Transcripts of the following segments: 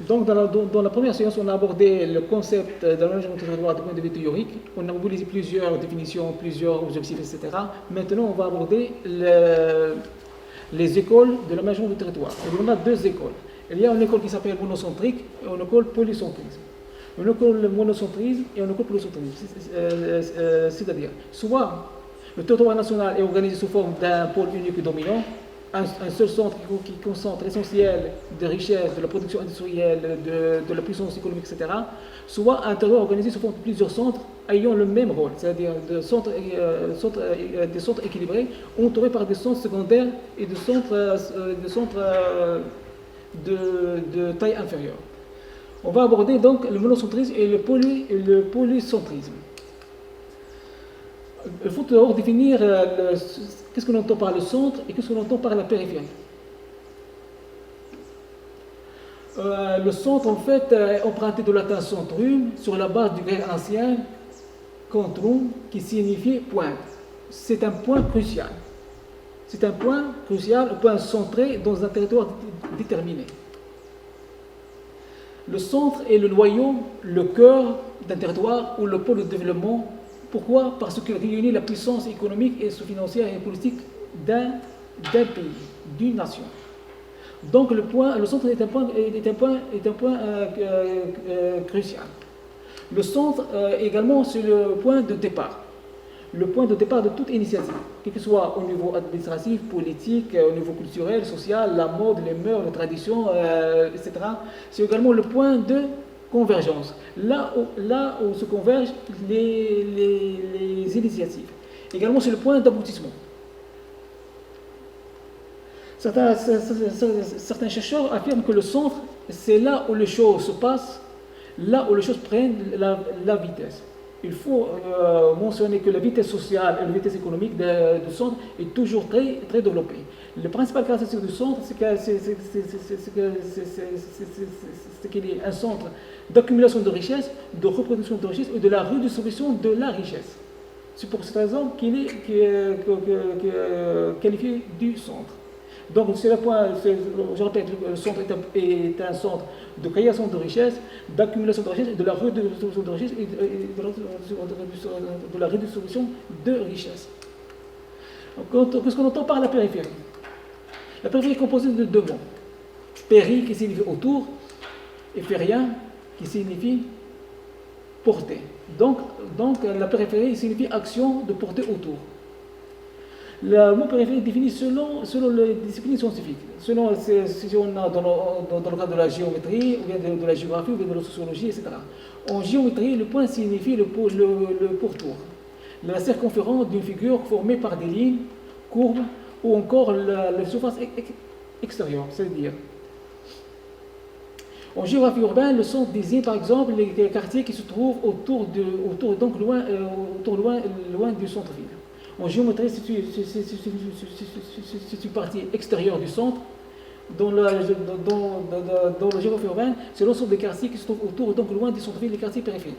Donc, dans la première séance, on a abordé le concept de l'aménagement du territoire du point de vue théorique. On a mobilisé plusieurs définitions, plusieurs objectifs, etc. Maintenant, on va aborder les écoles de l'aménagement du territoire. Et on a deux écoles. Il y a une école qui s'appelle monocentrique et une école polycentrisme. Une école monocentrisme et une école polycentrisme. C'est-à-dire, soit le territoire national est organisé sous forme d'un pôle unique et dominant, un seul centre qui concentre l'essentiel des richesses, de la production industrielle, de la puissance économique, etc. Soit un territoire organisé sous forme de plusieurs centres ayant le même rôle, c'est-à-dire des centres équilibrés, entourés par des centres secondaires et des centres de taille inférieure. On va aborder donc le monocentrisme et le polycentrisme. Il faut d'abord définir qu'est-ce qu'on entend par le centre et qu'est-ce qu'on entend par la périphérie. Le centre, en fait, est emprunté de latin centrum sur la base du grec ancien centrum qui signifie pointe. C'est un point crucial. C'est un point crucial, un point centré dans un territoire déterminé. Le centre est le noyau, le cœur d'un territoire ou le pôle de développement. Pourquoi? Parce qu'il réunit la puissance économique et financière et politique d'un pays, d'une nation. Donc le centre est un point crucial. Le centre également c'est le point de départ. Le point de départ de toute initiative, quel que soit au niveau administratif, politique, au niveau culturel, social, la mode, les mœurs, les traditions, etc. C'est également le point de convergence, là où se convergent les initiatives. Également, c'est le point d'aboutissement. Certains chercheurs affirment que le centre, c'est là où les choses se passent, là où les choses prennent la vitesse. Il faut mentionner que la vitesse sociale et la vitesse économique du centre est toujours très, très développée. La principale caractéristique du centre, c'est qu'il est un centre d'accumulation de richesses, de reproduction de richesses et de la redistribution de la richesse. C'est pour cette raison qu'il est qualifié du centre. Donc, c'est le point, je répète, le centre est un centre de création de richesses, d'accumulation de richesses et de la redistribution de richesses et de la redistribution de richesses. Qu'est-ce qu'on entend par la périphérie? La périphérie est composée de deux mots. Péri qui signifie autour et phérien qui signifie porter. Donc la périphérie signifie action de porter autour. Le mot périphérie est défini selon les disciplines scientifiques. Si on a dans le cadre de la géométrie, ou bien de la géographie, ou bien de la sociologie, etc. En géométrie, le point signifie le pourtour. La circonférence d'une figure formée par des lignes, courbes, ou encore la surface extérieure, c'est-à-dire. En géographie urbaine, le centre désigne par exemple les quartiers qui se trouvent loin du centre-ville. En géométrie, c'est une partie extérieure du centre. Dans la géographie urbaine, c'est l'ensemble des quartiers qui se trouvent autour, donc loin du centre-ville, les quartiers périphériques.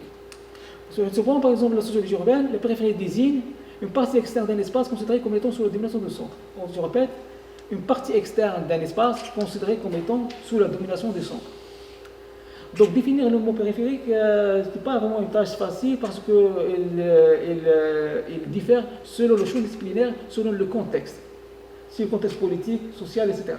Cependant, par exemple, la sociologie urbaine, la périphérie désigne une partie externe d'un espace considérée comme étant sous la domination du centre. Je répète, une partie externe d'un espace considérée comme étant sous la domination du centre. Donc définir le mot périphérique, ce n'est pas vraiment une tâche facile parce qu'il diffère selon le champ disciplinaire, selon le contexte. C'est le contexte politique, social, etc.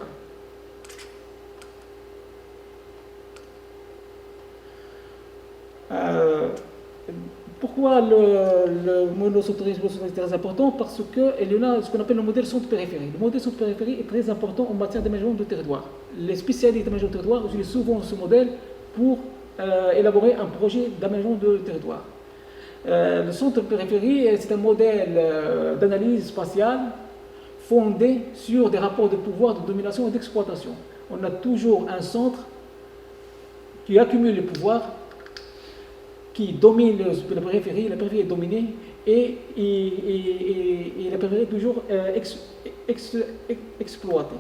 Pourquoi le monocentrisme est très important? Parce qu'il y en a ce qu'on appelle le modèle centre-périphérie. Le modèle centre-périphérie est très important en matière d'aménagement de territoire. Les spécialistes d'aménagement de territoire utilisent souvent ce modèle pour élaborer un projet d'aménagement de territoire. Le centre-périphérie, c'est un modèle d'analyse spatiale fondé sur des rapports de pouvoir, de domination et d'exploitation. On a toujours un centre qui accumule les pouvoirs, qui domine la périphérie est dominée et la périphérie est toujours exploitée.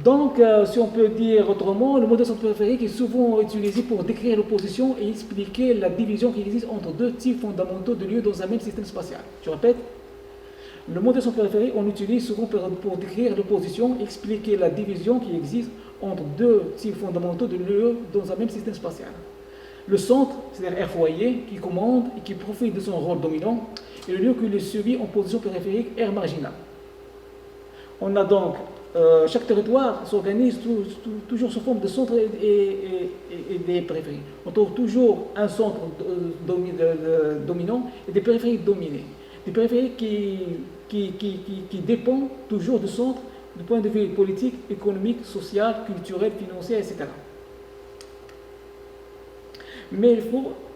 Donc, si on peut dire autrement, le modèle centre-périphérique est souvent utilisé pour décrire l'opposition et expliquer la division qui existe entre deux types fondamentaux de lieux dans un même système spatial. Je répète, Le mot de centre périphérie, on l'utilise souvent pour décrire l'opposition, expliquer la division qui existe entre deux types fondamentaux de lieux dans un même système spatial. Le centre, c'est-à-dire R foyer, qui commande et qui profite de son rôle dominant, et le lieu qui le subit en position périphérique, R marginal. On a donc, chaque territoire s'organise toujours sous forme de centre et des périphéries. On trouve toujours un centre dominant et des périphéries dominées. Des périphéries qui dépendent toujours du centre du point de vue politique, économique, social, culturel, financier, etc. Mais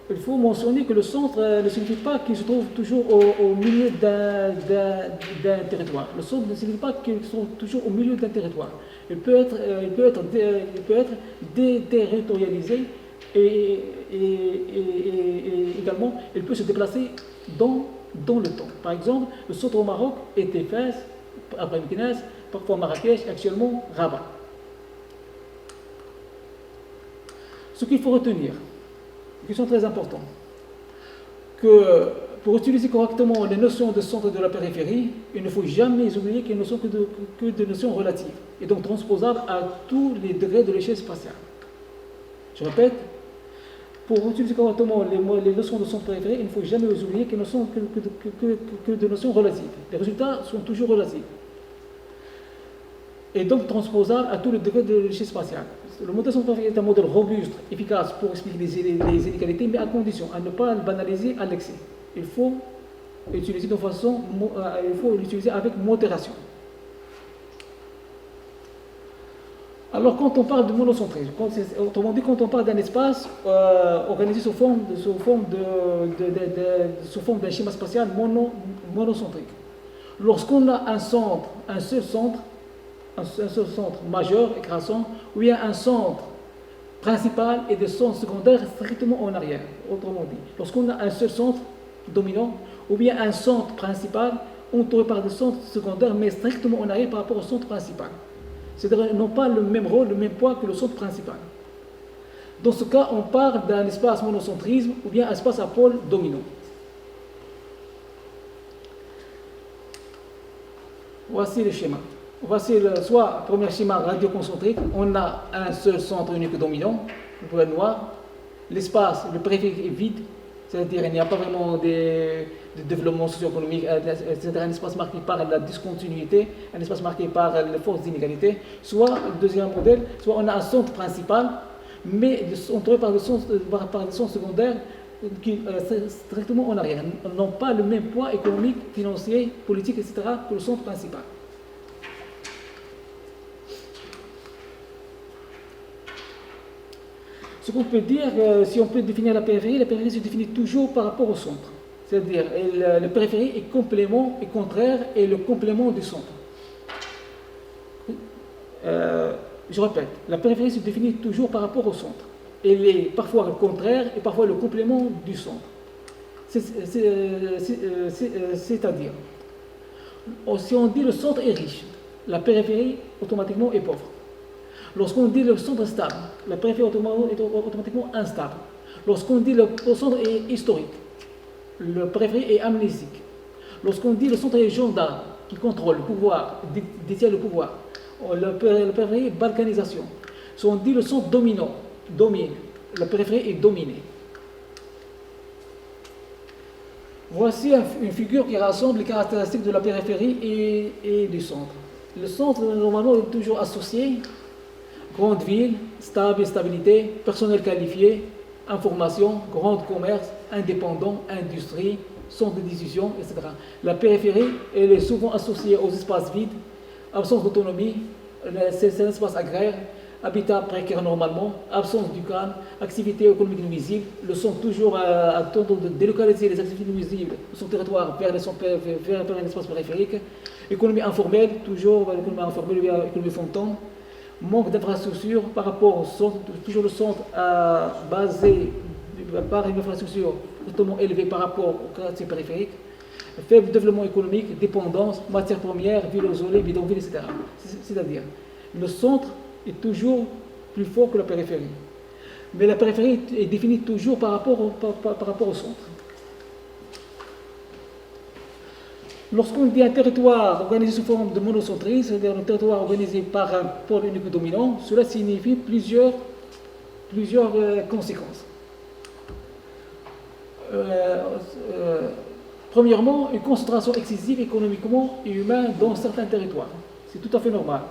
il faut mentionner que le centre ne signifie pas qu'il se trouve toujours au milieu d'un territoire. Le centre ne signifie pas qu'il se trouve toujours au milieu d'un territoire. Il peut être déterritorialisé et également il peut se déplacer dans le temps. Par exemple, le centre au Maroc est Fès, après Meknès, parfois Marrakech, actuellement Rabat. Ce qu'il faut retenir, qui sont très importants, que pour utiliser correctement les notions de centre et de la périphérie, il ne faut jamais oublier qu'elles ne sont que des notions relatives et donc transposables à tous les degrés de l'échelle spatiale. Je répète, pour utiliser correctement les notions de centre périphérie, il ne faut jamais oublier qu'elles ne sont que des notions relatives. Les résultats sont toujours relatifs et donc transposables à tous les degrés de l'échelle spatiale. Le modèle centre périphérie est un modèle robuste, efficace pour expliquer les inégalités, mais à condition à ne pas le banaliser à l'excès. Il faut l'utiliser avec modération. Alors, quand on parle de monocentrisme, autrement dit, quand on parle d'un espace organisé sous forme d'un schéma spatial monocentrique, lorsqu'on a un seul centre majeur écrasant, où il y a un centre principal et des centres secondaires strictement en arrière, autrement dit, lorsqu'on a un seul centre dominant, ou bien un centre principal entouré par des centres secondaires, mais strictement en arrière par rapport au centre principal. C'est-à-dire qu'ils n'ont pas le même rôle, le même poids que le centre principal. Dans ce cas, on parle d'un espace monocentrisme ou bien un espace à pôle dominant. Voici le schéma. Voici soit le premier schéma radioconcentrique, on a un seul centre unique dominant, le point noir. L'espace, le périphérique est vide, c'est-à-dire qu'il n'y a pas vraiment de développement socio-économique, c'est-à-dire un espace marqué par la discontinuité, un espace marqué par les forces d'inégalité. Soit, le deuxième modèle, soit on a un centre principal, mais entouré par des centres secondaires qui strictement en arrière, n'ont pas le même poids économique, financier, politique, etc. que le centre principal. Ce qu'on peut dire, si on peut définir la périphérie se définit toujours par rapport au centre. C'est-à-dire, la périphérie est complément et contraire et le complément du centre. Je répète, la périphérie se définit toujours par rapport au centre. Elle est parfois le contraire et parfois le complément du centre. C'est-à-dire, si on dit le centre est riche, la périphérie automatiquement est pauvre. Lorsqu'on dit le centre est stable, la périphérie est automatiquement instable. Lorsqu'on dit le centre est historique, le périphérie est amnésique. Lorsqu'on dit le centre est gendarme, qui contrôle le pouvoir, détient le pouvoir, le périphérie est balkanisation. Si on dit le centre dominant, domine, la périphérie est dominée. Voici une figure qui rassemble les caractéristiques de la périphérie et du centre. Le centre, normalement, est toujours associé. Grande ville, stabilité, personnel qualifié, information, grand commerce, indépendant, industrie, centre de décision, etc. La périphérie, elle est souvent associée aux espaces vides, absence d'autonomie, c'est un espace agraire, habitat précaire normalement, absence du calme, activité économique nuisible, le centre toujours à tendance de délocaliser les activités nuisibles de son territoire vers l'espace périphérique, économie informelle, toujours l'économie informelle, économie fantôme. Manque d'infrastructures par rapport au centre, toujours le centre basé par une infrastructure totalement élevée par rapport au quartier périphérique, faible développement économique, dépendance, matières premières, ville isolée, bidonville, etc. C'est-à-dire, le centre est toujours plus fort que la périphérie. Mais la périphérie est définie toujours par rapport au centre. Lorsqu'on dit un territoire organisé sous forme de monocentrisme, c'est-à-dire un territoire organisé par un pôle unique dominant, cela signifie plusieurs conséquences. Premièrement, une concentration excessive économiquement et humaine dans certains territoires. C'est tout à fait normal.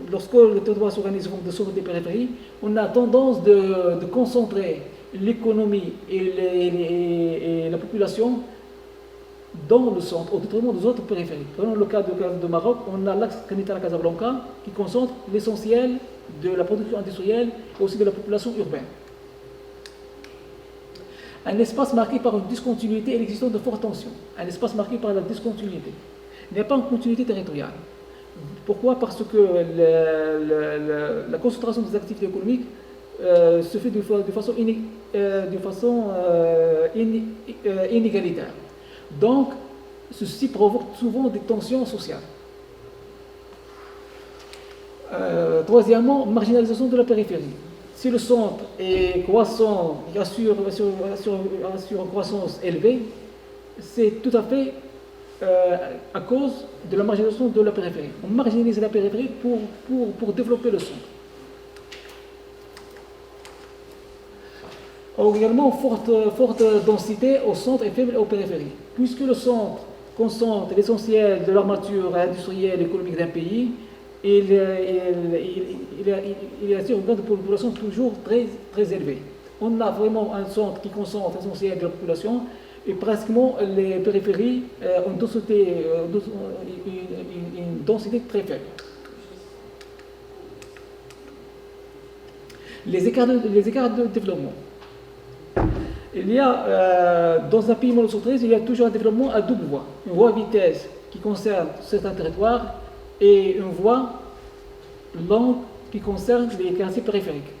Lorsque le territoire s'organise de centre des périphéries, on a tendance de concentrer l'économie et la population dans le centre, au détriment des autres périphéries. Prenons le cas de Maroc, on a l'axe Canitara-Casablanca qui concentre l'essentiel de la production industrielle et aussi de la population urbaine. Un espace marqué par une discontinuité et l'existence de fortes tensions. Un espace marqué par la discontinuité. Il n'y a pas une continuité territoriale. Pourquoi? Parce que la concentration des activités économiques se fait de façon inégalitaire. Donc, ceci provoque souvent des tensions sociales. Troisièmement, marginalisation de la périphérie. Si le centre est croissant et assure une croissance élevée, c'est tout à fait à cause de la marginalisation de la périphérie. On marginalise la périphérie pour développer le centre. Également, forte densité au centre et faible aux périphéries. Puisque le centre concentre l'essentiel de l'armature industrielle et économique d'un pays, il assure une grande population toujours très élevée. On a vraiment un centre qui concentre l'essentiel de la population et pratiquement les périphéries ont une densité très faible. Les écarts de développement. Il y a, dans un pays monocentriste, il y a toujours un développement à double voie. Une voie à vitesse qui concerne certains territoires et une voie longue qui concerne les quartiers périphériques.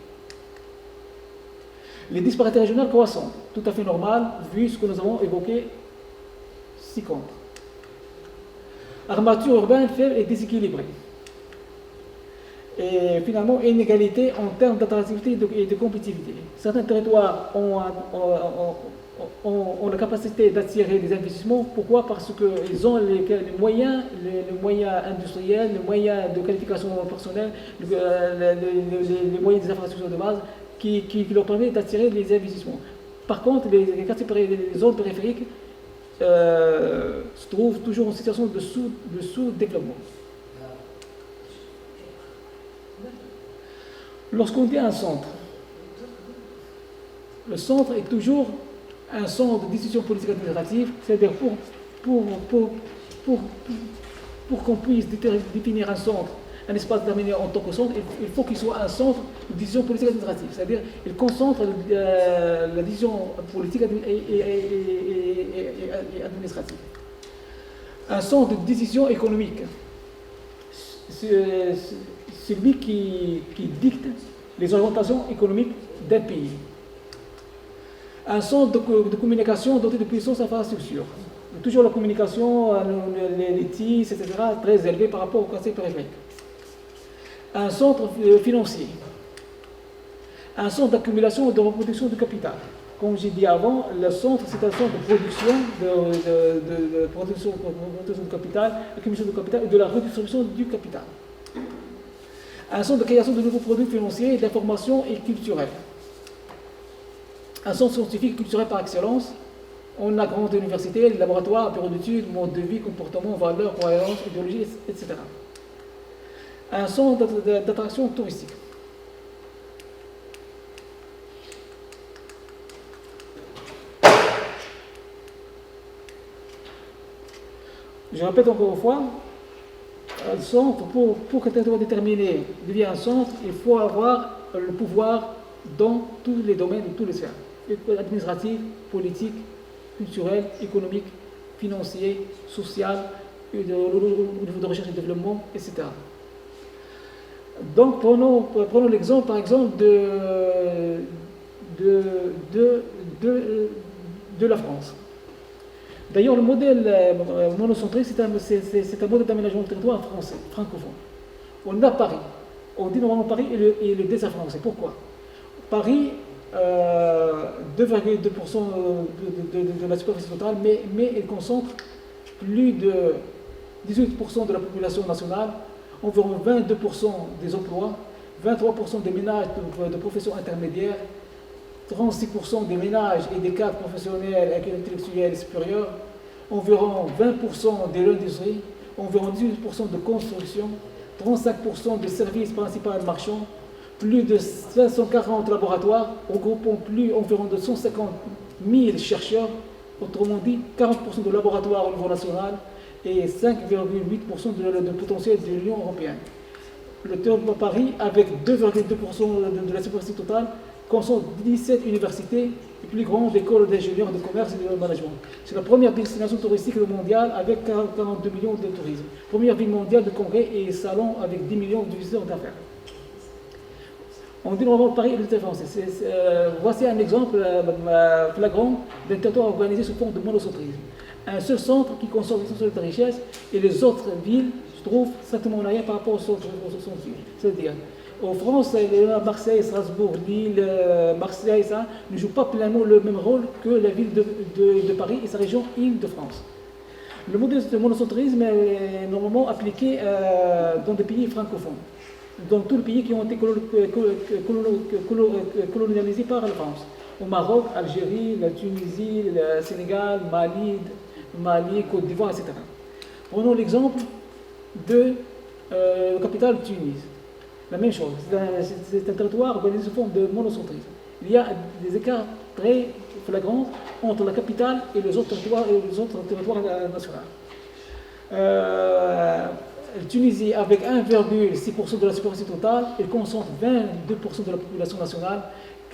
Les disparités régionales croissantes, tout à fait normal, vu ce que nous avons évoqué ci-contre. Armature urbaine faible et déséquilibrée. Et finalement, inégalité en termes d'attractivité et de compétitivité. Certains territoires ont la capacité d'attirer des investissements. Pourquoi? Parce qu'ils ont les moyens industriels, les moyens de qualification personnelle, les moyens des infrastructures de base qui leur permettent d'attirer les investissements. Par contre, les zones périphériques se trouvent toujours en situation de sous-développement. Lorsqu'on dit un centre, le centre est toujours un centre de décision politique administrative, c'est-à-dire pour qu'on puisse définir un centre, un espace déterminé en tant que centre, il faut qu'il soit un centre de décision politique administrative, c'est-à-dire il concentre la décision politique et administrative. Un centre de décision économique, c'est lui qui dicte les orientations économiques d'un pays. Un centre de communication doté de puissance infrastructure. Toujours la communication, les TIS, etc., très élevé par rapport au quartier périphérique. Un centre financier. Un centre d'accumulation et de reproduction du capital. Comme j'ai dit avant, le centre, c'est un centre de production, de production de capital, accumulation de capital et de la redistribution du capital. Un centre de création de nouveaux produits financiers, d'information et culturels. Un centre scientifique et culturel par excellence. On a grandes universités, les laboratoires, bureaux d'études, mode de vie, comportement, valeurs, croyances, idéologie, etc. Un centre d'attraction touristique. Je répète encore une fois, un centre, pour qu'un territoire déterminé devienne un centre, il faut avoir le pouvoir dans tous les domaines, dans tous les sphères. Administratif, politique, culturel, économique, financier, social, au niveau de recherche et développement, etc. Donc prenons l'exemple par exemple de la France. D'ailleurs, le modèle monocentrique, c'est un modèle d'aménagement du territoire français, francophone. On a Paris. On dit normalement Paris et le désert français. Pourquoi? Paris, 2,2% de la superficie totale, mais il concentre plus de 18% de la population nationale, environ 22% des emplois, 23% des ménages de professions intermédiaires, 36% des ménages et des cadres professionnels et intellectuels supérieurs, environ 20% de l'industrie, environ 18% de construction, 35% de services principaux marchands, plus de 540 laboratoires, regroupant environ de 150 000 chercheurs, autrement dit 40% de laboratoires au niveau national et 5,8% de potentiel de l'Union européenne. Le territoire de Paris, avec 2,2% de la superficie totale, concentre 17 universités et plus grandes écoles d'ingénieurs, de commerce et de management. C'est la première destination touristique mondiale avec 42 millions de tourisme. Première ville mondiale de congrès et salon avec 10 millions de visiteurs d'affaires. On dit normalement Paris et le territoire français. Voici un exemple flagrant d'un territoire organisé sous forme de monocentrisme. Un seul centre qui concentre l'essentiel de la richesse et les autres villes se trouvent strictement en arrière par rapport au centre-ville. C'est-à-dire, en France, Marseille, Strasbourg, Lille, Marseille, ça ne jouent pas pleinement le même rôle que la ville de Paris et sa région Île-de-France. Le modèle de monocentrisme est normalement appliqué dans des pays francophones, dans tous les pays qui ont été colonialisés par la France. Au Maroc, Algérie, la Tunisie, le Sénégal, Mali, Côte d'Ivoire, etc. Prenons l'exemple de la capitale Tunis. La même chose, c'est un territoire organisé sous forme de monocentrisme. Il y a des écarts très flagrants entre la capitale et les autres territoires nationaux. La Tunisie, avec 1,6% de la superficie totale, elle concentre 22% de la population nationale,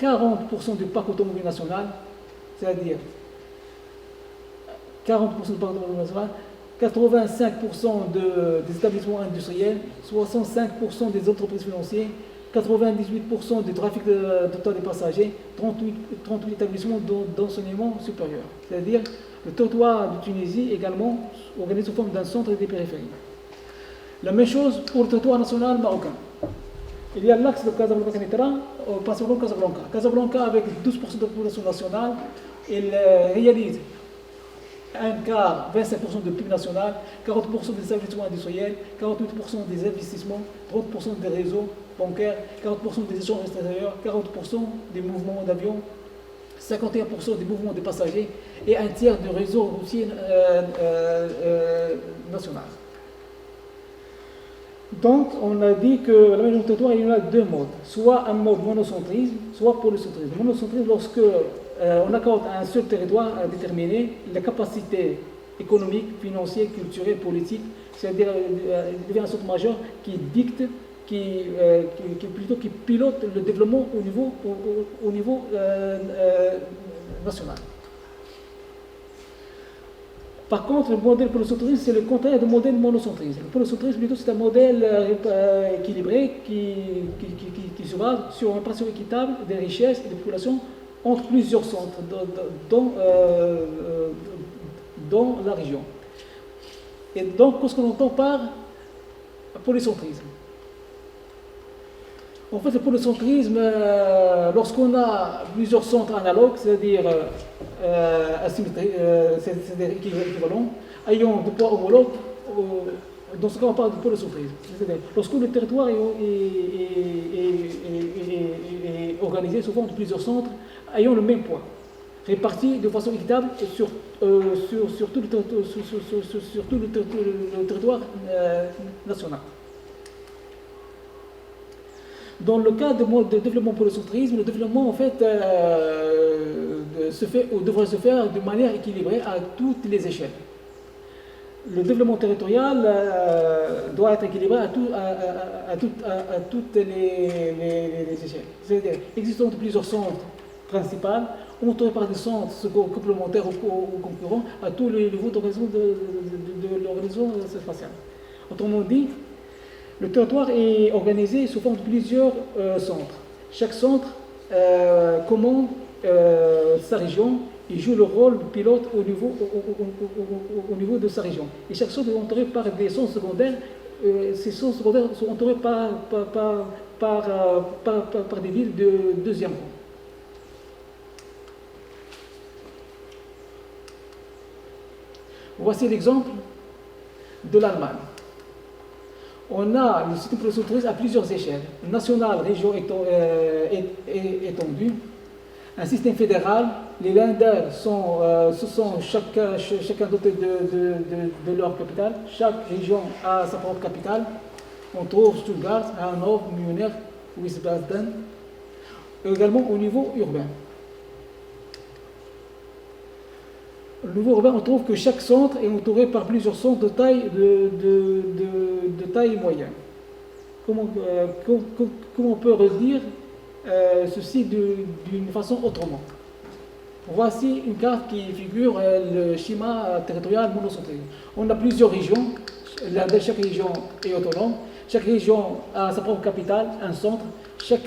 40% du parc automobile national, c'est-à-dire 40% du parc automobile national, 85% des établissements industriels, 65% des entreprises financières, 98% du trafic total des passagers, 38 établissements d'enseignement supérieur. C'est-à-dire le territoire de Tunisie également organisé sous forme d'un centre et des périphéries. La même chose pour le territoire national marocain. Il y a l'axe de Casablanca-Netra, principalement Casablanca. Casablanca, avec 12% de la population nationale, il réalise un quart, 25% du PIB national, 40% des investissements industriels, 48% des investissements, 30% des réseaux bancaires, 40% des échanges extérieurs, 40% des mouvements d'avions, 51% des mouvements de passagers et un tiers du réseau routier national. Donc, on a dit que la majorité du territoire, il y en a deux modes. Soit un mode monocentrisme, soit polycentrisme. Monocentrisme, lorsque on accorde à un seul territoire déterminé la capacité économique, financière, culturelle, politique, c'est-à-dire il devient un centre majeur qui dicte, qui pilote le développement au niveau national. Par contre, le modèle polycentrisme, c'est le contraire du modèle monocentrisme. Le polycentrisme, plutôt, c'est un modèle équilibré qui se base sur une répartition équitable des richesses et des populations entre plusieurs centres dans la région. Et donc, qu'est-ce qu'on entend par polycentrisme? En fait, le polycentrisme, lorsqu'on a plusieurs centres analogues, c'est-à-dire équivalents, ayant de poids homologues, dans ce cas, on parle de polycentrisme. C'est-à-dire, lorsque le territoire est organisé sous forme de plusieurs centres ayant le même poids, répartis de façon équitable sur tout le territoire national. Dans le cas de développement polycentrisme, le développement en fait se fait ou devrait se faire de manière équilibrée à toutes les échelles. Le développement territorial doit être équilibré à toutes les échelles. C'est-à-dire, existant plusieurs centres principaux, entourés par des centres complémentaires ou concurrents à tous les niveaux d'organisation de l'organisation spatiale. Autrement dit, le territoire est organisé sous forme de plusieurs centres. Chaque centre commande sa région et joue le rôle de pilote au niveau de sa région. Et chaque centre est entouré par des centres secondaires. Ces centres secondaires sont entourés par des villes de deuxième rang. Voici l'exemple de l'Allemagne. On a le système de tourisme à plusieurs échelles, nationale, région étendue, un système fédéral. Les Länder se sont chacun dotés de leur capitale. Chaque région a sa propre capitale. On trouve Stuttgart, Hannover, Munich, Wiesbaden, également au niveau urbain. Au niveau urbain, on trouve que chaque centre est entouré par plusieurs centres de taille moyenne. Comment on peut redire ceci d'une façon autrement? Voici une carte qui figure le schéma territorial monocentrique. On a plusieurs régions, chaque région est autonome, chaque région a sa propre capitale, un centre, chaque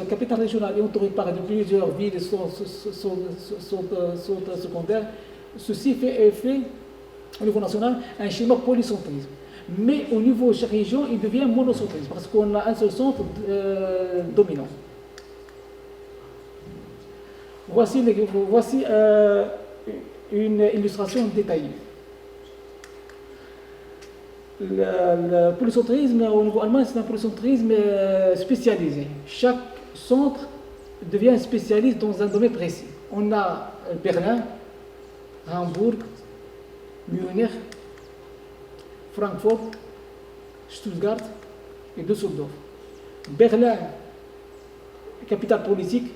capitale régionale est entourée par plusieurs villes et centres secondaires. Ceci fait au niveau national un schéma polycentrisme. Mais au niveau de chaque région, il devient monocentrisme parce qu'on a un seul centre dominant. Voici une illustration détaillée. Le polycentrisme au niveau allemand, c'est un polycentrisme spécialisé. Chaque centre devient spécialiste dans un domaine précis. On a Berlin, Hambourg, Munich, Francfort, Stuttgart et Düsseldorf. Berlin, capitale politique,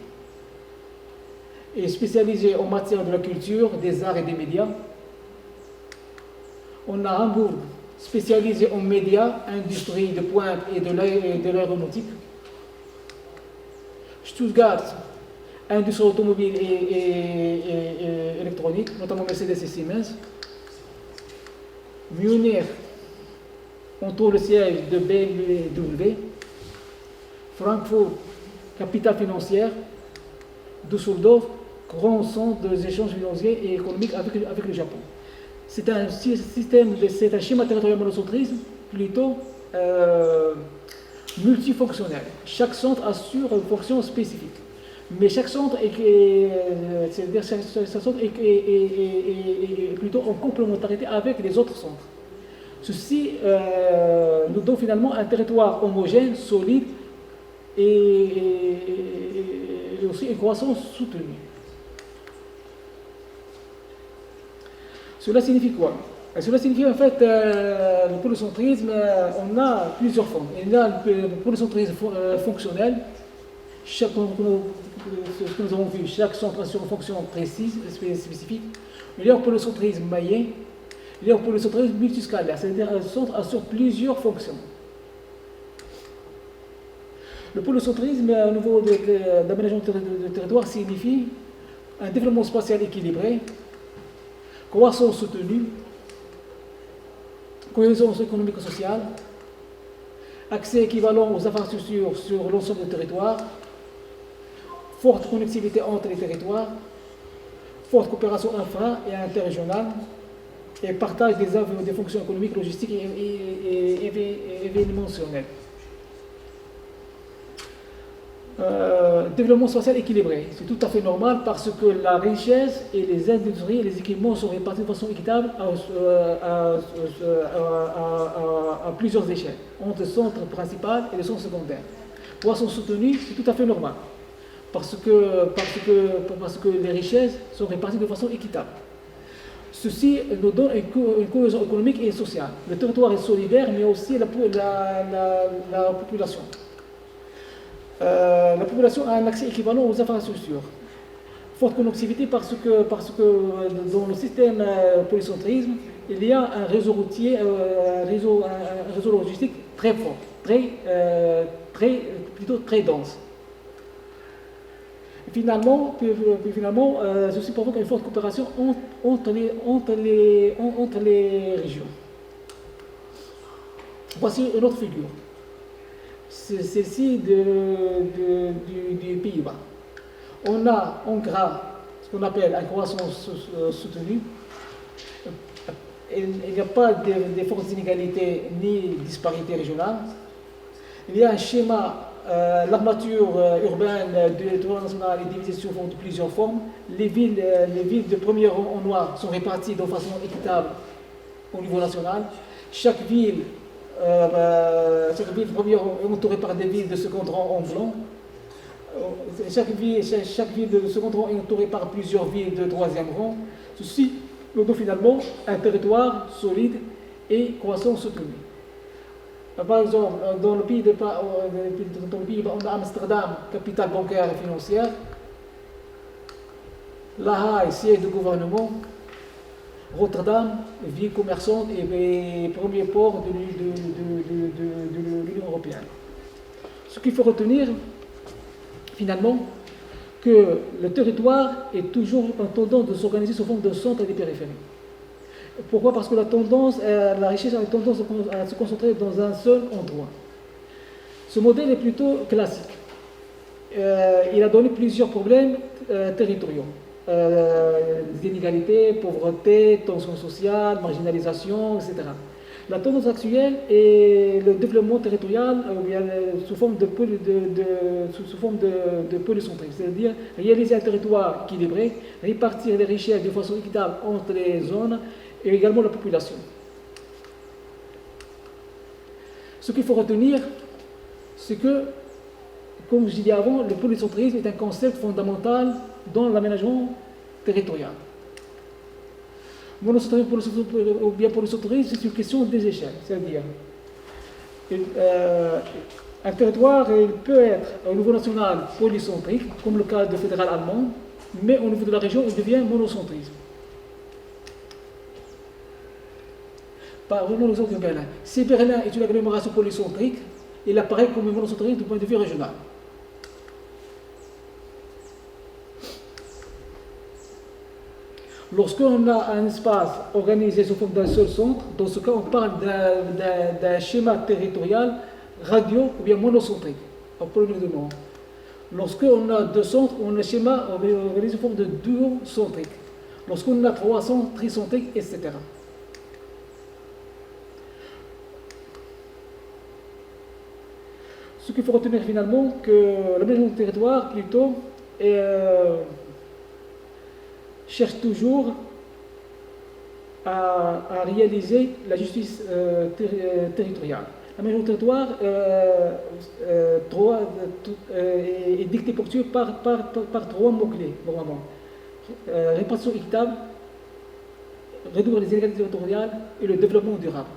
est spécialisée en matière de la culture, des arts et des médias. On a Hambourg, spécialisé en médias, industrie de pointe et de l'aéronautique. Stuttgart, industrie automobile et électronique, notamment Mercedes et Siemens. Munich, on trouve le siège de BMW. Francfort, capitale financière. Düsseldorf, grand centre des échanges financiers et économiques avec le Japon. C'est un schéma territorial monocentrisme plutôt multifonctionnel. Chaque centre assure une fonction spécifique. Mais chaque centre est plutôt en complémentarité avec les autres centres. Ceci nous donne finalement un territoire homogène, solide et aussi une croissance soutenue. Cela signifie quoi? Cela signifie en fait le polycentrisme, on a plusieurs formes. Il y a le polycentrisme fonctionnel. Ce que nous avons vu, chaque centre a une fonction précise, spécifique. Il y a le polycentrisme maillet. Il y a le polycentrisme multiscalaire, c'est-à-dire un centre assure plusieurs fonctions. Le polycentrisme au niveau d'aménagement de territoire signifie un développement spatial équilibré, croissance soutenue, cohésion économique et sociale, accès équivalent aux infrastructures sur l'ensemble du territoire, forte connectivité entre les territoires, forte coopération infra et interrégionale, et partage des fonctions économiques, logistiques et événementielles. Développement social équilibré, c'est tout à fait normal parce que la richesse et les industries et les équipements sont répartis de façon équitable à plusieurs échelles, entre le centre principal et le centre secondaire. Croissance soutenue, c'est tout à fait normal parce que les richesses sont réparties de façon équitable. Ceci nous donne une cohésion économique et sociale. Le territoire est solidaire, mais aussi la population. La population a un accès équivalent aux infrastructures. Forte connectivité parce que dans le système polycentrisme, il y a un réseau routier, un réseau logistique très fort, plutôt très dense. Finalement, ceci provoque une forte coopération entre les régions. Voici une autre figure. C'est celle-ci du Pays-Bas. On a en gras ce qu'on appelle une croissance soutenue. Il n'y a pas de fortes inégalités ni disparités régionales. Il y a un schéma, l'armature urbaine de territoire national est divisée sous plusieurs formes. Les villes de premier rang en noir sont réparties de façon équitable au niveau national. Chaque ville première est entourée par des villes de second rang en blanc. Chaque ville de second rang est entourée par plusieurs villes de troisième rang. Ceci nous donne finalement un territoire solide et croissance soutenue. Par exemple, dans le pays on a Amsterdam, capitale bancaire et financière. La Haye, siège du gouvernement. Rotterdam, ville commerçante et premier port de l'Union européenne. Ce qu'il faut retenir, finalement, que le territoire est toujours en tendance de s'organiser sous forme de centre et de périphérie. Pourquoi? Parce que la richesse a une tendance à se concentrer dans un seul endroit. Ce modèle est plutôt classique. Il a donné plusieurs problèmes territoriaux. Des inégalités, pauvreté, tension sociale, marginalisation, etc. La tendance actuelle est le développement territorial sous forme de polycentrisme, c'est-à-dire réaliser un territoire équilibré, répartir les richesses de façon équitable entre les zones et également la population. Ce qu'il faut retenir, c'est que, comme je disais avant, le polycentrisme est un concept fondamental dans l'aménagement territorial. Monocentrisme ou bien polycentrisme, c'est une question des échelles, c'est-à-dire un territoire il peut être au niveau national polycentrique, comme le cas du fédéral allemand, mais au niveau de la région, il devient monocentriste. Par exemple, de Berlin. Si Berlin est une agglomération polycentrique, il apparaît comme monocentrique du point de vue régional. Lorsqu'on a un espace organisé sous forme d'un seul centre, dans ce cas, on parle d'un schéma territorial radio ou bien monocentrique, en premier de nom. Lorsqu'on a deux centres, on a un schéma organisé sous forme de duocentrique. Lorsqu'on a trois centres, tricentriques, etc. Ce qu'il faut retenir finalement, que l'aménagement du territoire, plutôt, cherche toujours à réaliser la justice territoriale. L'aménagement du territoire est dicté par trois mots-clés, normalement. Répartition équitable, réduire les inégalités territoriales et le développement durable.